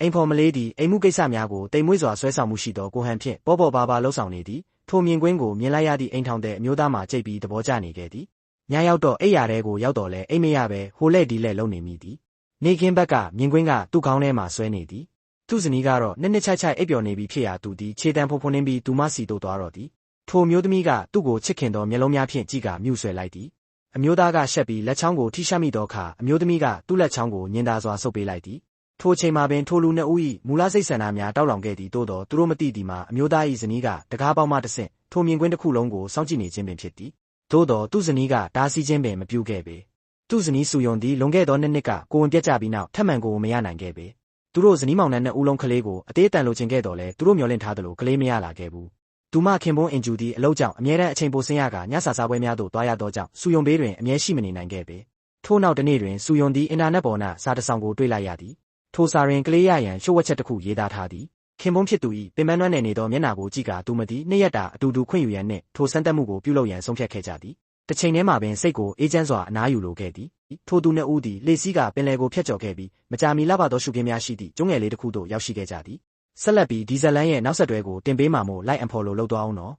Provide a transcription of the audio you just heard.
အိမ်ဖော်မလေးသည်အိမ်မှုကိစ္စများကိုတိမ်မွေ့စွာဆွဲဆောင်မှုရှိသောကိုဟန်ဖြင့်ပေါ်ပေါ်ပါပါလှုပ်ဆောင်နေသည်ထိုမြင်ကွင်းကိုမြင်လိုက်ရသည့်အိမ်ထောင်တဲ့အမျိုးသားမှကြိတ်ပြီးသဘောကျနေခဲ့သည်ညရောက်တော့အိမ်ရာထဲကိုရောက်တော့လဲအိမ်မရပဲဟိုလက်ဒီလက်လုံနေမိသည်နေခင်းဘက်ကမြင်ကွင်းကသူ့ခေါင်းထဲမှာဆွဲနေသည်သူ့ဇနီးကတော့နှစ်ချိုက်ချိုက်အိပ်ပျော်နေပြီဖြစ်ရာသူသည်ခြေတံဖုန်ဖုန်နှင်းပြီးသူမစီတို့သွားတော့သည်ထိုမျိုးသမီးကသူ့ကိုချစ်ခင်သောမျက်လုံးများဖြင့်ကြည့်ကမြူဆွဲလိုက်သည်အမျိုးသားကရှက်ပြီးလက်ချောင်းကိုထိရှက်မိသောအခါအမျိုးသမီးကသူ့လက်ချောင်းကိုညင်သာစွာဆုပ်ပေးလိုက်သည်ထိုချိန်မှာပင်ထိုလူနှစ်ဦး၏မူလစိတ်ဆန္ဒများတောက်လောင်ခဲ့သည်သို့သောသူတို့မသိသည်မှာအမျိုးသား၏ဇနီးကတကားပေါက်မှတဆင့်ထိုမြင်ကွင်းတစ်ခုလုံးကိုစောင့်ကြည့်နေခြင်းပင်ဖြစ်သည်သို့သောသူ့ဇနီးကတားဆီးခြင်းပင်မပြုခဲ့ပေသူ့ဇနီးစုယုံသည်လွန်ခဲ့သောနှစ်ကကိုဝင်ပြတ်ကြပြီးနောက်ထပ်မံကိုမရနိုင်ခဲ့ပေသူတို့ဇနီးမောင်နှံနှစ်ဦးလုံးကလေးကိုအသေးအတန်လိုချင်ခဲ့တော်လဲသူတို့မျှော်လင့်ထားသလိုကလေးမရလာခဲ့ဘူးသူမခင်ပွန်းအင်ဂျူသည်အလုပ်ကြောင့်အမြဲတမ်းအချိန်ပိုဆင်းရကညစာစားပွဲများသို့သွားရသောကြောင့်စုယုံဘေးတွင်အမြဲရှိမနေနိုင်ခဲ့ပေထို့နောက်တစ်နေ့တွင်စုယုံသည်အင်တာနက်ပေါ်၌စာတစ်စောင်ကိုတွေ့လိုက်ရသည်ထိုစာတွင်ကလေးရရန်ရှုပ်ဝက်ချက်တစ်ခုရေးသားထားသည်ခင်ပွန်းဖြစ်သူ၏ပင်ပန်းနွမ်းနယ်နေသောမျက်နှာကိုကြည့်ကာသူမသည်နှစ်ရက်တာအတူတူခွင့်ယူရန်နှင့်ထိုစမ်းသပ်မှုကိုပြုလုပ်ရန်ဆုံးဖြတ်ခဲ့ကြသည်တစ်ချိန်တည်းမှာပင်စိတ်ကိုအေးချမ်းစွာအနားယူလိုခဲ့သည်ထိုသူနှစ်ဦးသည်လေစီးကပင်လယ်ကိုဖျက်ကျော်ခဲ့ပြီးမကြာမီလှပသောရှုခင်းများရှိသည့်ကျွန်းငယ်လေးတစ်ခုသို့ရောက်ရှိခဲ့ကြသည်ဆက်လက်ပြီးဒီဇလန်ရဲ့နောက်ဆက်တွဲကိုတင်ပေးမှာမို့လိုက်အံဖော်လို့လုပ်သွားအောင်နော်